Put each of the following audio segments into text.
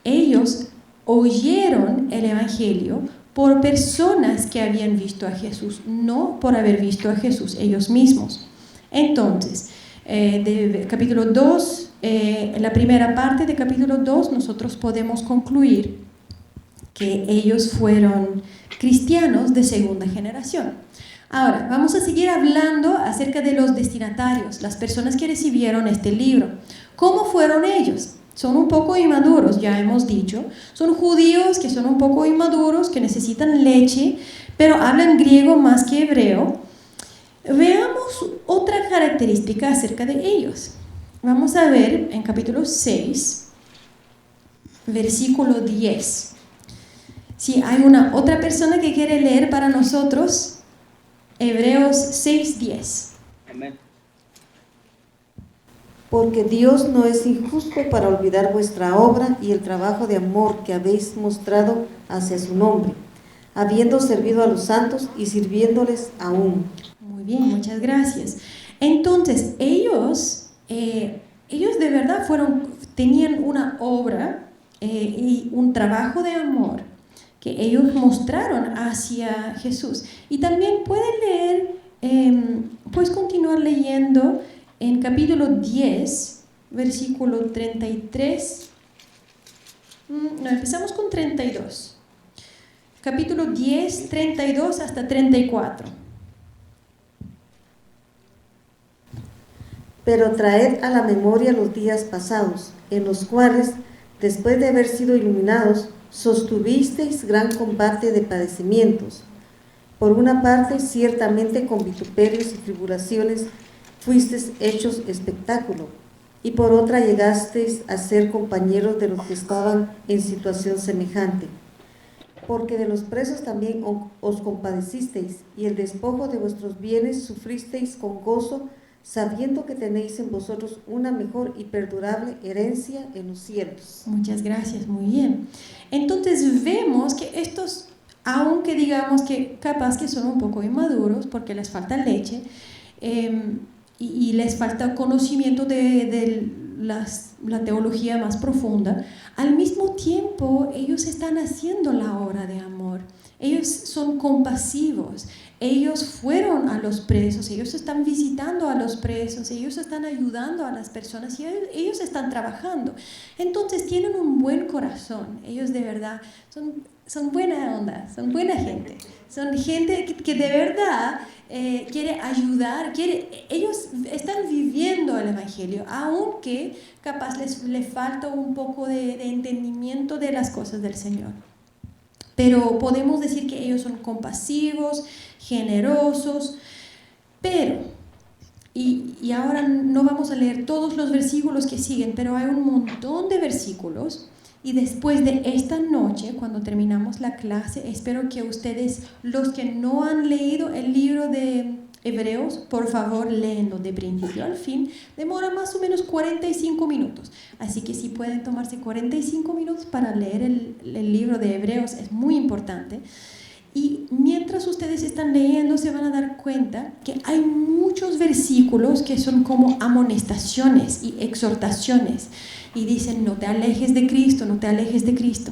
Ellos oyeron el Evangelio por personas que habían visto a Jesús, no por haber visto a Jesús ellos mismos. Entonces, de capítulo 2, en la primera parte de capítulo 2, nosotros podemos concluir que ellos fueron cristianos de segunda generación. Ahora, vamos a seguir hablando acerca de los destinatarios, las personas que recibieron este libro. ¿Cómo fueron ellos? Son un poco inmaduros, ya hemos dicho. Son judíos que son un poco inmaduros, que necesitan leche, pero hablan griego más que hebreo. Veamos otra característica acerca de ellos. Vamos a ver en capítulo 6, versículo 10. Si hay otra persona que quiere leer para nosotros, Hebreos 6:10. Amén. Porque Dios no es injusto para olvidar vuestra obra y el trabajo de amor que habéis mostrado hacia su nombre, habiendo servido a los santos y sirviéndoles aún. Muy bien, muchas gracias. Entonces, ellos de verdad tenían una obra y un trabajo de amor que ellos mostraron hacia Jesús. Y también pueden leer, puedes continuar leyendo en capítulo 10, versículo 33. No, empezamos con 32. Capítulo 10, 32 hasta 34. Pero traed a la memoria los días pasados, en los cuales, después de haber sido iluminados, sostuvisteis gran combate de padecimientos. Por una parte, ciertamente con vituperios y tribulaciones fuisteis hechos espectáculo, y por otra llegasteis a ser compañeros de los que estaban en situación semejante. Porque de los presos también os compadecisteis, y el despojo de vuestros bienes sufristeis con gozo, sabiendo que tenéis en vosotros una mejor y perdurable herencia en los cielos. Muchas gracias, muy bien. Entonces vemos que estos, aunque digamos que capaz que son un poco inmaduros porque les falta leche y les falta conocimiento de la teología más profunda, al mismo tiempo ellos están haciendo la obra de amor. Ellos son compasivos, ellos fueron a los presos, ellos están visitando a los presos, ellos están ayudando a las personas y ellos están trabajando. Entonces tienen un buen corazón, ellos de verdad son buena onda, son buena gente, son gente que de verdad quiere ayudar, ellos están viviendo el Evangelio, aunque capaz les falta un poco de entendimiento de las cosas del Señor. Pero podemos decir que ellos son compasivos, generosos, pero, y ahora no vamos a leer todos los versículos que siguen, pero hay un montón de versículos, y después de esta noche, cuando terminamos la clase, espero que ustedes, los que no han leído el libro de Hebreos, por favor, léenlo de principio al fin. Demora más o menos 45 minutos. Así que si pueden tomarse 45 minutos para leer el libro de Hebreos, es muy importante. Y mientras ustedes están leyendo, se van a dar cuenta que hay muchos versículos que son como amonestaciones y exhortaciones. Y dicen, no te alejes de Cristo, no te alejes de Cristo.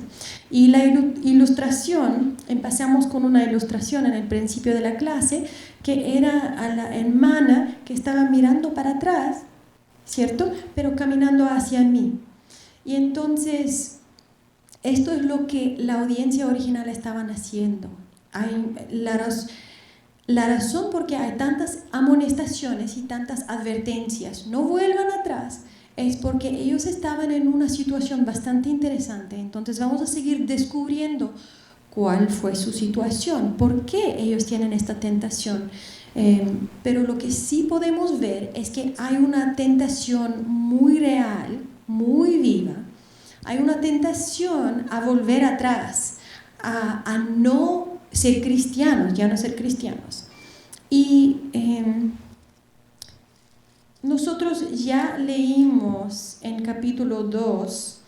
Y la ilustración, empezamos con una ilustración en el principio de la clase, que era a la hermana que estaba mirando para atrás, ¿cierto? Pero caminando hacia mí. Y entonces, esto es lo que la audiencia original estaban haciendo. Hay la razón por qué hay tantas amonestaciones y tantas advertencias, no vuelvan atrás, es porque ellos estaban en una situación bastante interesante. Entonces vamos a seguir descubriendo cuál fue su situación, por qué ellos tienen esta tentación. Pero lo que sí podemos ver es que hay una tentación muy real, muy viva. Hay una tentación a volver atrás, a no ser cristianos, ya no ser cristianos. Y nosotros ya leímos en capítulo 2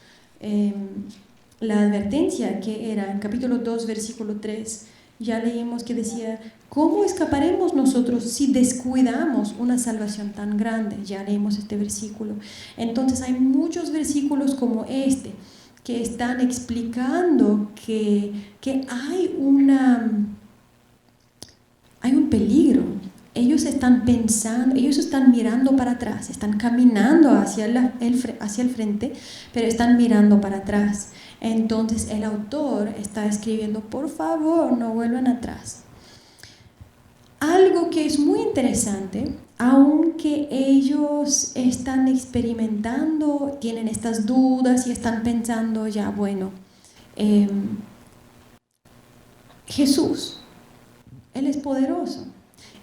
la advertencia que era en capítulo 2, versículo 3. Ya leímos que decía, ¿cómo escaparemos nosotros si descuidamos una salvación tan grande? Ya leímos este versículo. Entonces hay muchos versículos como este que están explicando que hay un peligro. Ellos están pensando, ellos están mirando para atrás, están caminando hacia el frente, pero están mirando para atrás. Entonces el autor está escribiendo, por favor, no vuelvan atrás. Algo que es muy interesante, aunque ellos están experimentando, tienen estas dudas y están pensando, ya bueno, Jesús, Él es poderoso.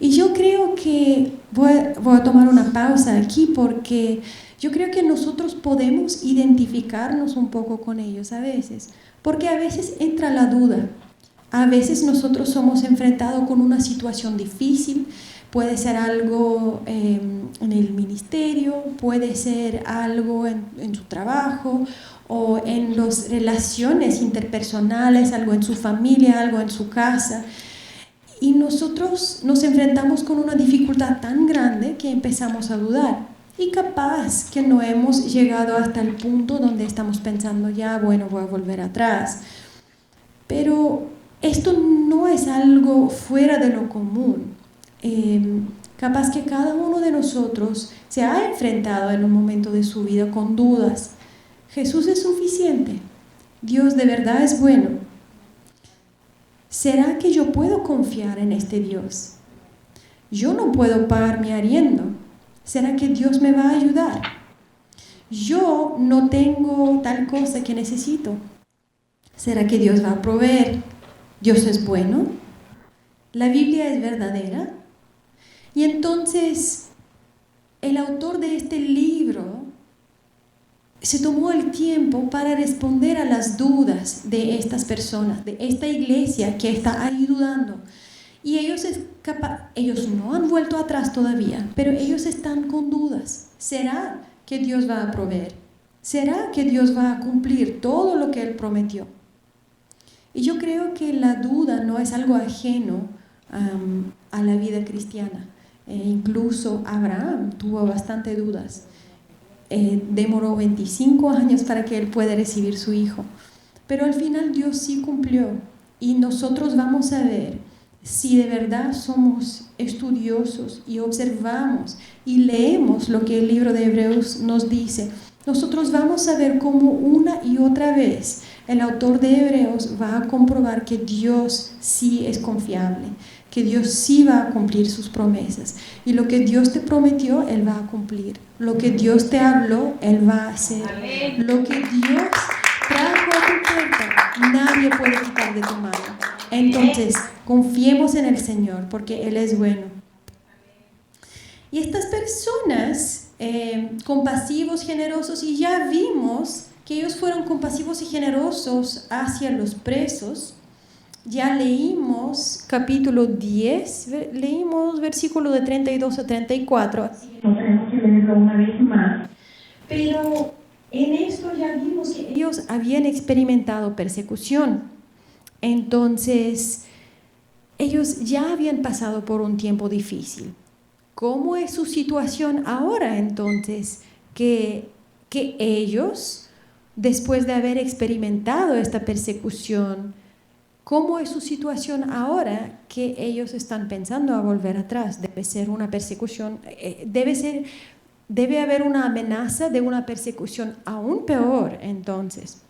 Y yo creo que voy a tomar una pausa aquí porque yo creo que nosotros podemos identificarnos un poco con ellos a veces, porque a veces entra la duda. A veces nosotros somos enfrentados con una situación difícil, puede ser algo en el ministerio, puede ser algo en su trabajo o en las relaciones interpersonales, algo en su familia, algo en su casa. Y nosotros nos enfrentamos con una dificultad tan grande que empezamos a dudar. Y capaz que no hemos llegado hasta el punto donde estamos pensando, ya, bueno, voy a volver atrás. Pero esto no es algo fuera de lo común. Capaz que cada uno de nosotros se ha enfrentado en un momento de su vida con dudas. Jesús es suficiente. Dios de verdad es bueno. ¿Será que yo puedo confiar en este Dios? Yo no puedo pagar mi arriendo. ¿Será que Dios me va a ayudar? Yo no tengo tal cosa que necesito. ¿Será que Dios va a proveer? ¿Dios es bueno? ¿La Biblia es verdadera? Y entonces, el autor de este libro se tomó el tiempo para responder a las dudas de estas personas, de esta iglesia que está ahí dudando. Y ellos no han vuelto atrás todavía, pero ellos están con dudas. ¿Será que Dios va a proveer? ¿Será que Dios va a cumplir todo lo que Él prometió? Y yo creo que la duda no es algo ajeno a la vida cristiana. Incluso Abraham tuvo bastante dudas. Demoró 25 años para que él pueda recibir su hijo. Pero al final Dios sí cumplió. Y nosotros vamos a ver si de verdad somos estudiosos y observamos y leemos lo que el libro de Hebreos nos dice. Nosotros vamos a ver cómo una y otra vez el autor de Hebreos va a comprobar que Dios sí es confiable, que Dios sí va a cumplir sus promesas. Y lo que Dios te prometió, Él va a cumplir. Lo que Dios te habló, Él va a hacer. Amén. Lo que Dios trajo a tu puerta, nadie puede quitar de tu mano. Entonces, confiemos en el Señor, porque Él es bueno. Y estas personas compasivos, generosos, y ya vimos que ellos fueron compasivos y generosos hacia los presos. Ya leímos capítulo 10, leímos versículo de 32 a 34, así que no tenemos que leerlo una vez más. Pero en esto ya vimos que ellos habían experimentado persecución. Entonces, ellos ya habían pasado por un tiempo difícil. ¿Cómo es su situación ahora entonces? Que ellos, después de haber experimentado esta persecución, ¿cómo es su situación ahora que ellos están pensando a volver atrás? Debe ser una persecución, debe haber una amenaza de una persecución aún peor entonces.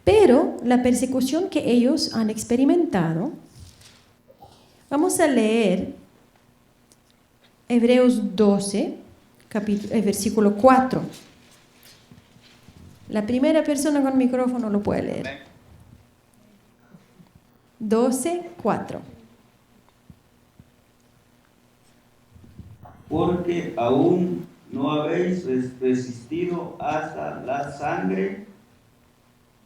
Pero la persecución que ellos han experimentado, vamos a leer Hebreos 12, versículo 4. La primera persona con micrófono lo puede leer. 12, 4. Porque aún no habéis resistido hasta la sangre,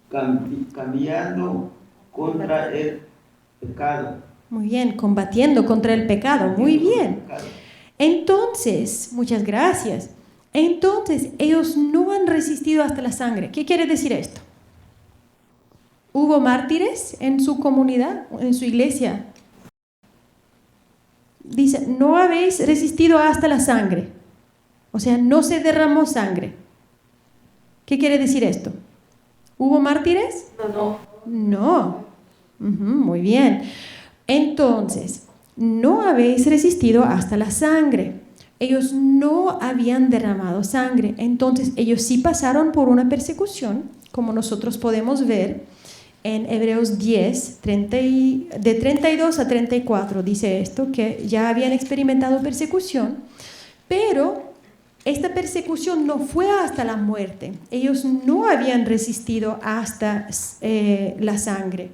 cambiando contra el pecado. Muy bien, combatiendo contra el pecado. Muy bien. Entonces, muchas gracias. Entonces, ellos no han resistido hasta la sangre. ¿Qué quiere decir esto? ¿Hubo mártires en su comunidad, en su iglesia? Dice, no habéis resistido hasta la sangre. O sea, no se derramó sangre. ¿Qué quiere decir esto? ¿Hubo mártires? No. Muy bien. Entonces, no habéis resistido hasta la sangre. Ellos no habían derramado sangre. Entonces, ellos sí pasaron por una persecución, como nosotros podemos ver en Hebreos 10, de 32 a 34. Dice esto, que ya habían experimentado persecución, pero esta persecución no fue hasta la muerte. Ellos no habían resistido hasta la sangre.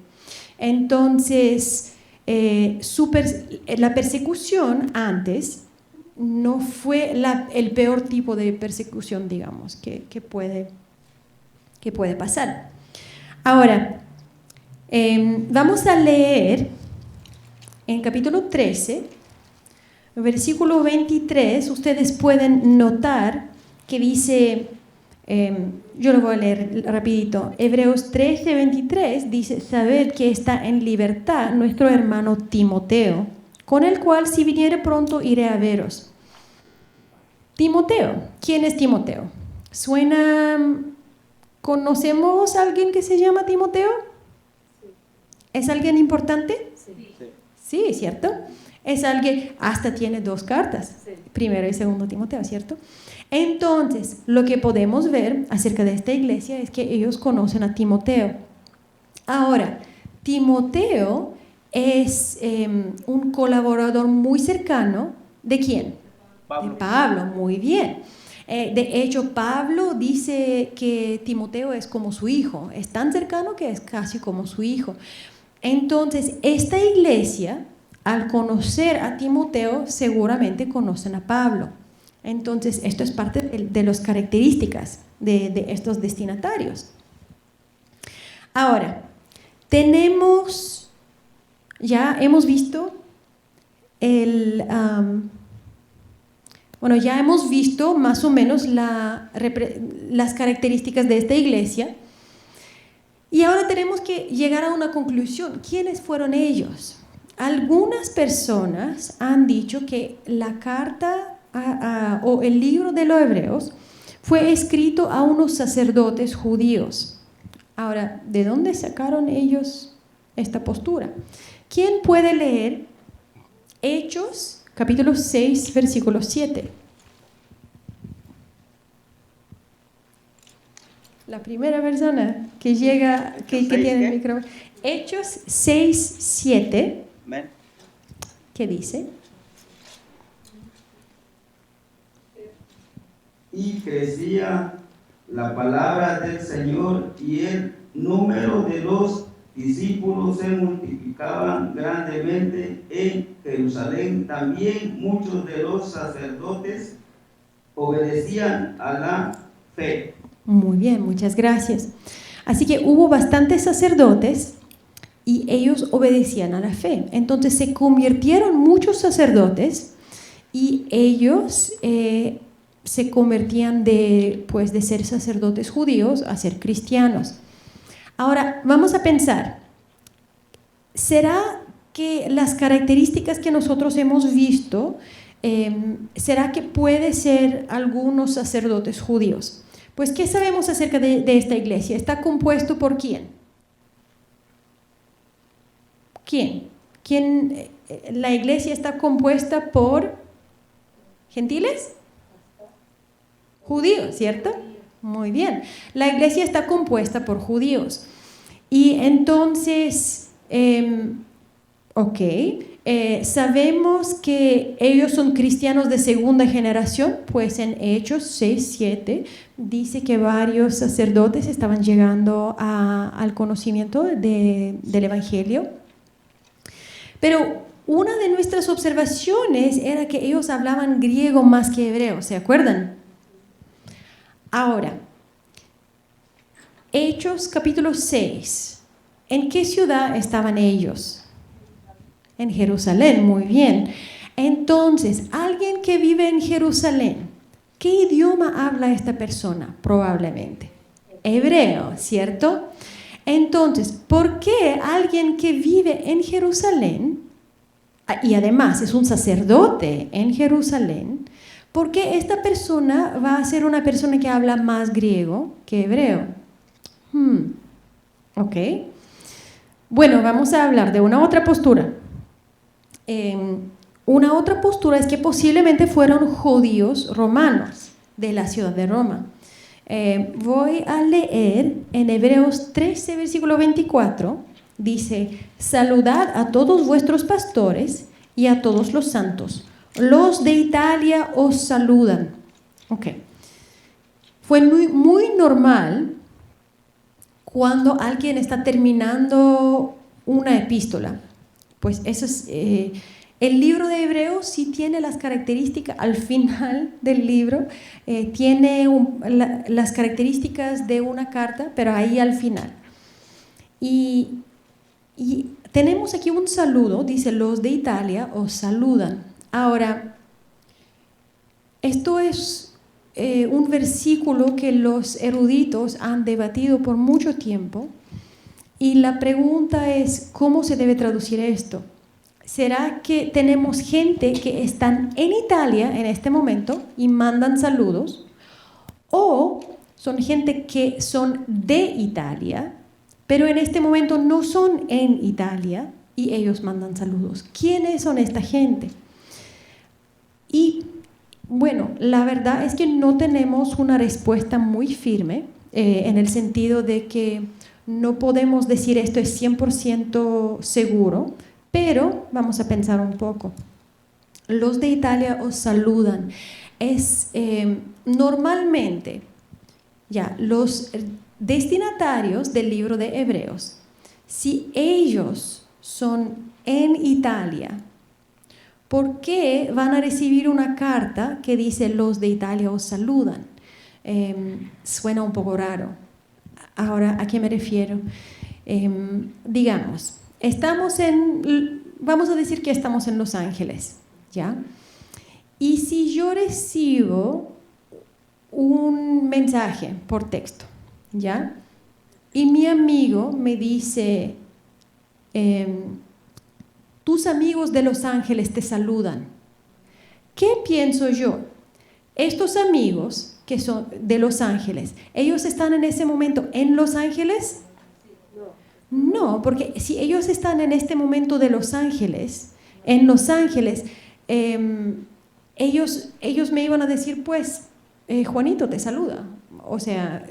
Entonces, la persecución antes no fue el peor tipo de persecución, digamos, que puede pasar. Ahora, vamos a leer en capítulo 13, versículo 23. Ustedes pueden notar que dice, yo lo voy a leer rapidito, Hebreos 13, 23 dice: sabed que está en libertad nuestro hermano Timoteo, con el cual si viniere pronto iré a veros. Timoteo, ¿quién es Timoteo? ¿Conocemos a alguien que se llama Timoteo? ¿Es alguien importante? Sí, ¿cierto? Es alguien, hasta tiene 2 cartas, primero y segundo Timoteo, ¿cierto? Entonces, lo que podemos ver acerca de esta iglesia es que ellos conocen a Timoteo. Ahora, Timoteo es un colaborador muy cercano, ¿de quién? Pablo. De Pablo, muy bien. De hecho, Pablo dice que Timoteo es como su hijo, es tan cercano que es casi como su hijo. Entonces, esta iglesia, al conocer a Timoteo, seguramente conocen a Pablo. Entonces, esto es parte de las características de estos destinatarios. Ahora, ya hemos visto ya hemos visto más o menos las características de esta iglesia. Y ahora tenemos que llegar a una conclusión. ¿Quiénes fueron ellos? Algunas personas han dicho que la carta o el libro de los Hebreos fue escrito a unos sacerdotes judíos. Ahora, ¿de dónde sacaron ellos esta postura? ¿Quién puede leer Hechos, capítulo 6, versículo 7? La primera persona que llega, que tiene el micrófono. Hechos 6, 7. ¿Qué dice? Y crecía la palabra del Señor, y el número de los discípulos se multiplicaban grandemente en Jerusalén. También muchos de los sacerdotes obedecían a la fe. Muy bien, muchas gracias. Así que hubo bastantes sacerdotes y ellos obedecían a la fe. Entonces se convirtieron muchos sacerdotes y ellos se convertían de ser sacerdotes judíos a ser cristianos. Ahora, vamos a pensar, ¿será que las características que nosotros hemos visto, será que puede ser algunos sacerdotes judíos? Pues, ¿qué sabemos acerca de esta iglesia? ¿Está compuesto por quién? ¿Quién? La iglesia está compuesta por gentiles, judíos, ¿cierto? Muy bien. La iglesia está compuesta por judíos. Y entonces, sabemos que ellos son cristianos de segunda generación, pues en Hechos 6, 7 dice que varios sacerdotes estaban llegando al conocimiento del Evangelio. Pero una de nuestras observaciones era que ellos hablaban griego más que hebreo, ¿se acuerdan? Ahora, Hechos capítulo 6, ¿en qué ciudad estaban ellos? En Jerusalén, muy bien. Entonces, alguien que vive en Jerusalén, ¿qué idioma habla esta persona? Probablemente hebreo, ¿cierto? Entonces, ¿por qué alguien que vive en Jerusalén, y además es un sacerdote en Jerusalén, por qué esta persona va a ser una persona que habla más griego que hebreo? Ok. Bueno, vamos a hablar de una otra postura. Una otra postura es que posiblemente fueron judíos romanos de la ciudad de Roma. Voy a leer en Hebreos 13, versículo 24. Dice: saludad a todos vuestros pastores y a todos los santos. Los de Italia os saludan. Ok. Fue muy normal cuando alguien está terminando una epístola. Pues eso es, el libro de Hebreos sí tiene las características, al final del libro, tiene las características de una carta, pero ahí al final. Y tenemos aquí un saludo, dice: los de Italia os saludan. Ahora, esto es un versículo que los eruditos han debatido por mucho tiempo, y la pregunta es: ¿cómo se debe traducir esto? ¿Será que tenemos gente que están en Italia en este momento y mandan saludos? ¿O son gente que son de Italia, pero en este momento no son en Italia y ellos mandan saludos? ¿Quiénes son esta gente? Y bueno, la verdad es que no tenemos una respuesta muy firme, en el sentido de que no podemos decir esto es 100% seguro, pero vamos a pensar un poco. Los de Italia os saludan. Es normalmente ya los destinatarios del libro de Hebreos, si ellos son en Italia, ¿por qué van a recibir una carta que dice los de Italia os saludan? Suena un poco raro. Ahora, ¿a qué me refiero? Digamos, vamos a decir que estamos en Los Ángeles, ¿ya? Y si yo recibo un mensaje por texto, ¿ya? Y mi amigo me dice: tus amigos de Los Ángeles te saludan. ¿Qué pienso yo? Estos amigos que son de Los Ángeles, ¿ellos están en ese momento en Los Ángeles? No, porque si ellos están en este momento de Los Ángeles, en Los Ángeles, ellos me iban a decir, pues, Juanito te saluda. O sea,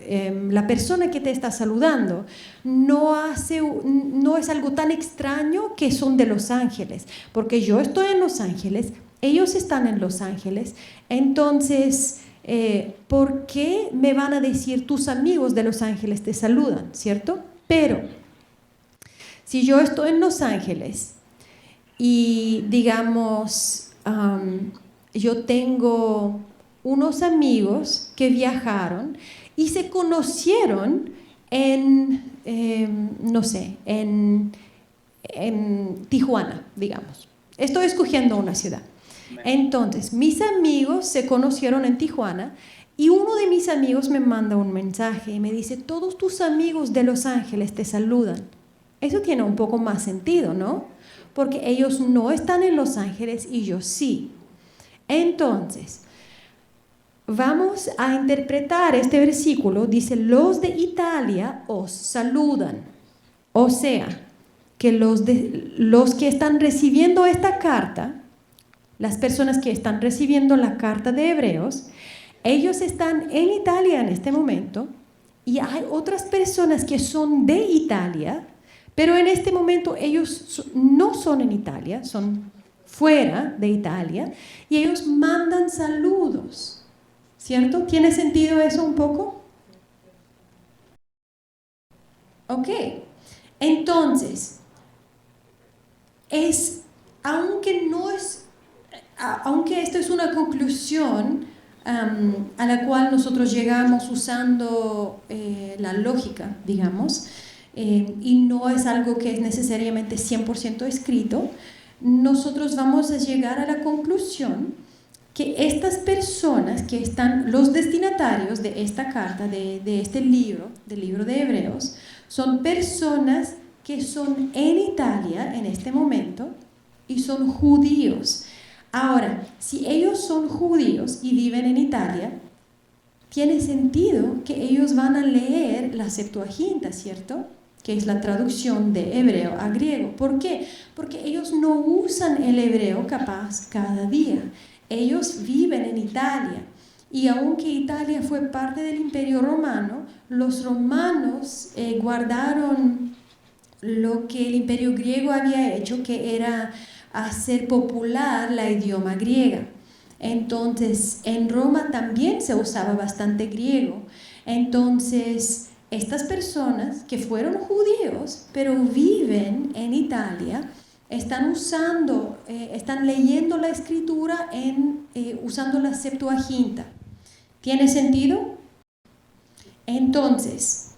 la persona que te está saludando no es algo tan extraño que son de Los Ángeles, porque yo estoy en Los Ángeles, ellos están en Los Ángeles, entonces, ¿por qué me van a decir tus amigos de Los Ángeles te saludan? ¿Cierto? Pero si yo estoy en Los Ángeles y, digamos, yo tengo unos amigos que viajaron y se conocieron no sé, en Tijuana, digamos. Estoy escogiendo una ciudad. Entonces, mis amigos se conocieron en Tijuana y uno de mis amigos me manda un mensaje y me dice: todos tus amigos de Los Ángeles te saludan. Eso tiene un poco más sentido, ¿no? Porque ellos no están en Los Ángeles y yo sí. Entonces, vamos a interpretar este versículo. Dice: los de Italia os saludan. O sea, que los que están recibiendo esta carta, las personas que están recibiendo la carta de Hebreos, ellos están en Italia en este momento, y hay otras personas que son de Italia, pero en este momento ellos no son en Italia, son fuera de Italia, y ellos mandan saludos, ¿cierto? ¿Tiene sentido eso un poco? Ok, entonces, aunque esto es una conclusión a la cual nosotros llegamos usando la lógica, digamos, y no es algo que es necesariamente 100% escrito, nosotros vamos a llegar a la conclusión que estas personas que están, los destinatarios de esta carta, de este libro, del libro de Hebreos, son personas que son en Italia en este momento y son judíos. Ahora, si ellos son judíos y viven en Italia, tiene sentido que ellos van a leer la Septuaginta, ¿cierto? Que es la traducción de hebreo a griego. ¿Por qué? Porque ellos no usan el hebreo capaz cada día. Ellos viven en Italia. Y aunque Italia fue parte del Imperio Romano, los romanos guardaron lo que el Imperio griego había hecho, que era hacer popular la idioma griega. Entonces, en Roma también se usaba bastante griego. Entonces, estas personas que fueron judíos, pero viven en Italia, están leyendo la escritura usando la Septuaginta. ¿Tiene sentido? Entonces,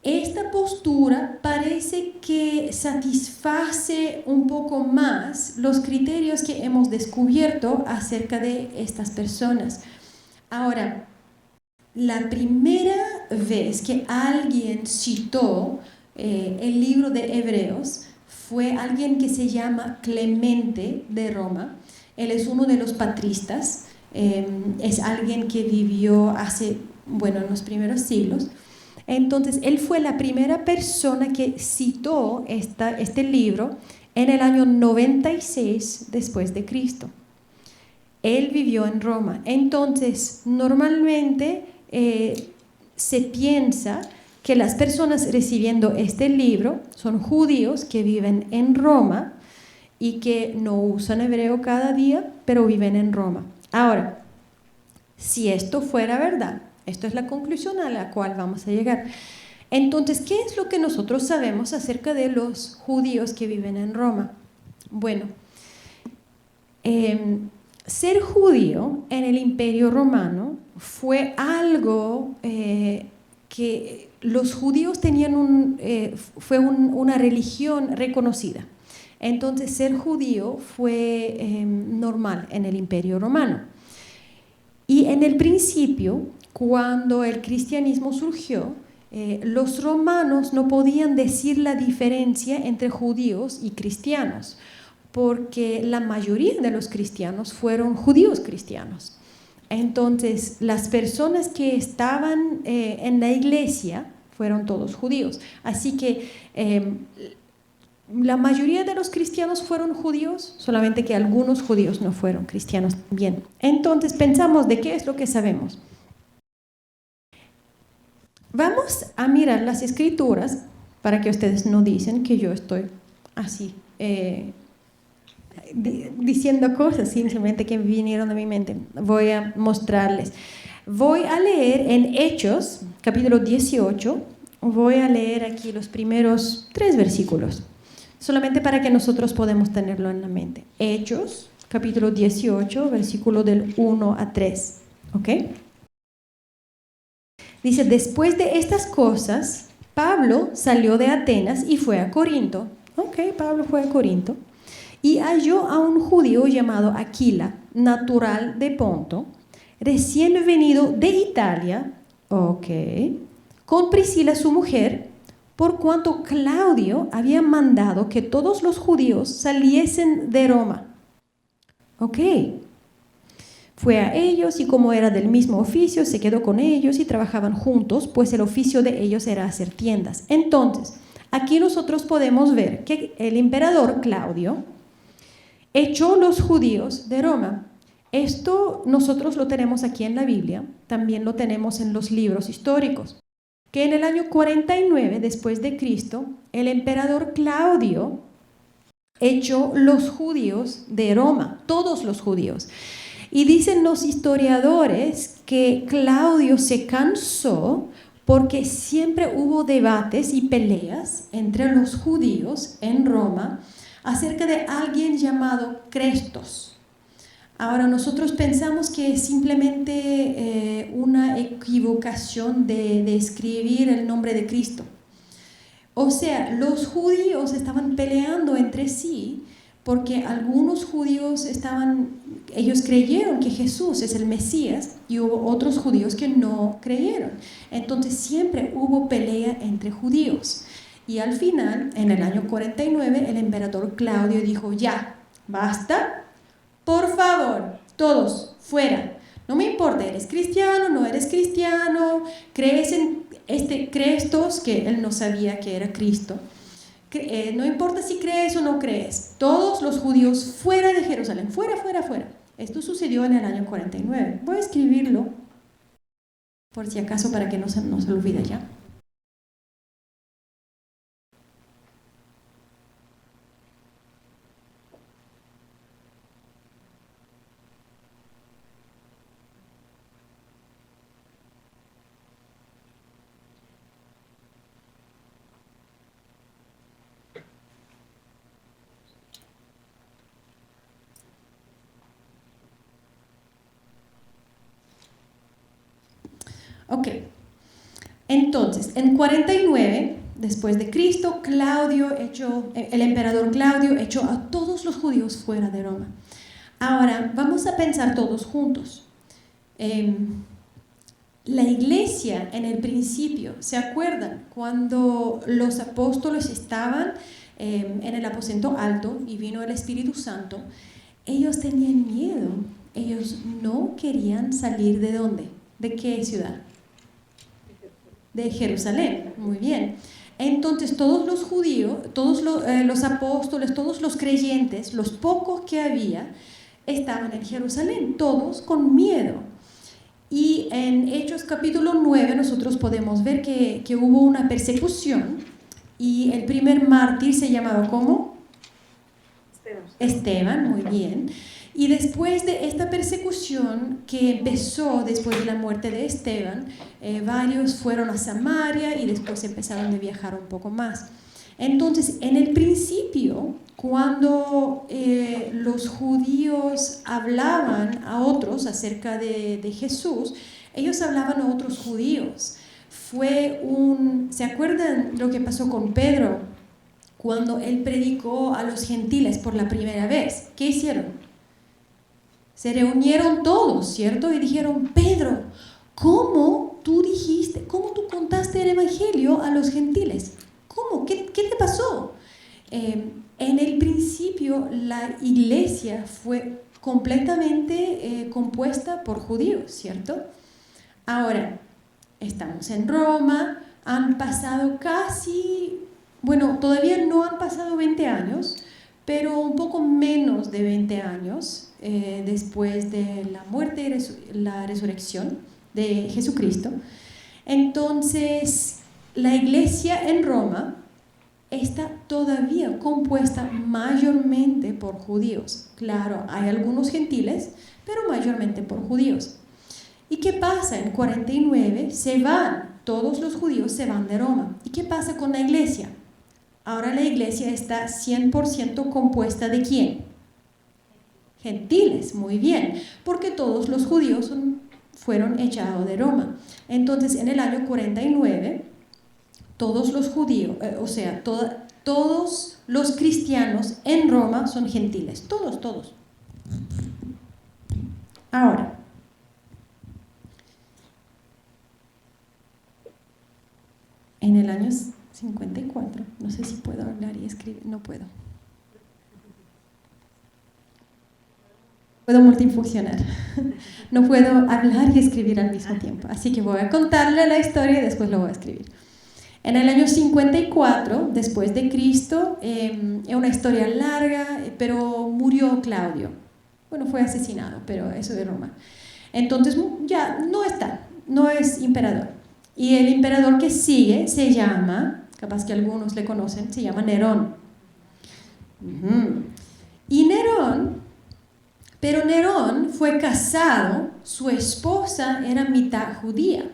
esta postura parece que satisface un poco más los criterios que hemos descubierto acerca de estas personas. Ahora, la primera vez que alguien citó el libro de Hebreos fue alguien que se llama Clemente de Roma. Él es uno de los patristas, es alguien que vivió en los primeros siglos. Entonces, él fue la primera persona que citó este libro en el año 96 después de Cristo. Él vivió en Roma. Entonces, normalmente se piensa que las personas recibiendo este libro son judíos que viven en Roma y que no usan hebreo cada día, pero viven en Roma. Ahora, si esto fuera verdad, esto es la conclusión a la cual vamos a llegar. Entonces, ¿qué es lo que nosotros sabemos acerca de los judíos que viven en Roma? Bueno, ser judío en el Imperio Romano fue algo que los judíos tenían fue una religión reconocida. Entonces, ser judío fue normal en el Imperio Romano. Y en el principio, cuando el cristianismo surgió, los romanos no podían decir la diferencia entre judíos y cristianos, porque la mayoría de los cristianos fueron judíos cristianos. Entonces, las personas que estaban en la iglesia fueron todos judíos. Así que la mayoría de los cristianos fueron judíos, solamente que algunos judíos no fueron cristianos también. Entonces, pensamos de qué es lo que sabemos. Vamos a mirar las escrituras para que ustedes no dicen que yo estoy así diciendo cosas simplemente que vinieron a mi mente. Voy a mostrarles. Voy a leer en Hechos, capítulo 18, voy a leer aquí los primeros 3 versículos, solamente para que nosotros podamos tenerlo en la mente. Hechos, capítulo 18, versículo del 1 a 3. ¿Ok? Dice, después de estas cosas, Pablo salió de Atenas y fue a Corinto. Ok, Pablo fue a Corinto. Y halló a un judío llamado Aquila, natural de Ponto, recién venido de Italia, con Priscila su mujer, por cuanto Claudio había mandado que todos los judíos saliesen de Roma. Fue a ellos y como era del mismo oficio, se quedó con ellos y trabajaban juntos, pues el oficio de ellos era hacer tiendas. Entonces, aquí nosotros podemos ver que el emperador Claudio echó los judíos de Roma. Esto nosotros lo tenemos aquí en la Biblia, también lo tenemos en los libros históricos, que en el año 49 después de Cristo, el emperador Claudio echó los judíos de Roma, todos los judíos. Y dicen los historiadores que Claudio se cansó porque siempre hubo debates y peleas entre los judíos en Roma acerca de alguien llamado Crestos. Ahora, nosotros pensamos que es simplemente una equivocación de escribir el nombre de Cristo. O sea, los judíos estaban peleando entre sí porque algunos judíos ellos creyeron que Jesús es el Mesías y hubo otros judíos que no creyeron. Entonces siempre hubo pelea entre judíos. Y al final, en el año 49, el emperador Claudio dijo, ya, basta, por favor, todos, fuera. No me importa, eres cristiano, no eres cristiano, crees en Crestos, que él no sabía que era Cristo. No importa si crees o no crees, todos los judíos fuera de Jerusalén, fuera, fuera, fuera. Esto sucedió en el año 49. Voy a escribirlo, por si acaso, para que no se olvide ya. Ok, entonces, en 49, después de Cristo, el emperador Claudio echó a todos los judíos fuera de Roma. Ahora, vamos a pensar todos juntos. La iglesia en el principio, ¿se acuerdan? Cuando los apóstoles estaban en el aposento alto y vino el Espíritu Santo, ellos tenían miedo, ellos no querían salir ¿de dónde? ¿De qué ciudad? De Jerusalén, muy bien. Entonces todos los judíos, todos los apóstoles, todos los creyentes, los pocos que había, estaban en Jerusalén, todos con miedo. Y en Hechos capítulo 9 nosotros podemos ver que hubo una persecución y el primer mártir se llamaba ¿cómo? Esteban, muy bien. Y después de esta persecución que empezó después de la muerte de Esteban, varios fueron a Samaria y después empezaron a viajar un poco más. Entonces, en el principio, cuando los judíos hablaban a otros acerca de Jesús, ellos hablaban a otros judíos. ¿Se acuerdan lo que pasó con Pedro? Cuando él predicó a los gentiles por la primera vez, ¿qué hicieron? Se reunieron todos, ¿cierto? Y dijeron, Pedro, ¿cómo tú contaste el evangelio a los gentiles? ¿Cómo? ¿Qué te pasó? En el principio la iglesia fue completamente compuesta por judíos, ¿cierto? Ahora, estamos en Roma, han pasado todavía no han pasado 20 años, pero un poco menos de 20 años después de la muerte y la resurrección de Jesucristo. Entonces, la iglesia en Roma está todavía compuesta mayormente por judíos. Claro, hay algunos gentiles, pero mayormente por judíos. ¿Y qué pasa? En 49 todos los judíos se van de Roma. ¿Y qué pasa con la iglesia? Ahora la iglesia está 100% compuesta ¿de quién? Gentiles, muy bien, porque todos los judíos fueron echados de Roma. Entonces, en el año 49, todos los judíos, todos los cristianos en Roma son gentiles, todos. Ahora, en el año 54, no sé si puedo hablar y escribir, no puedo. Puedo multifuncionar, no puedo hablar y escribir al mismo tiempo, así que voy a contarle la historia y después lo voy a escribir. En el año 54, después de Cristo, es una historia larga, pero murió Claudio. Bueno, fue asesinado, pero eso de Roma. Entonces ya no es emperador. Y el emperador que sigue se llama, capaz que algunos le conocen, se llama Nerón. Y Nerón fue casado, su esposa era mitad judía.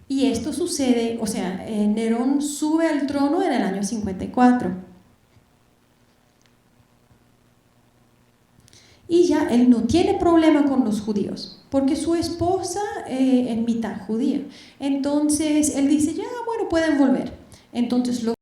Y esto sucede, Nerón sube al trono en el año 54. Y ya él no tiene problema con los judíos, porque su esposa es mitad judía. Entonces él dice, ya, bueno, pueden volver. Entonces los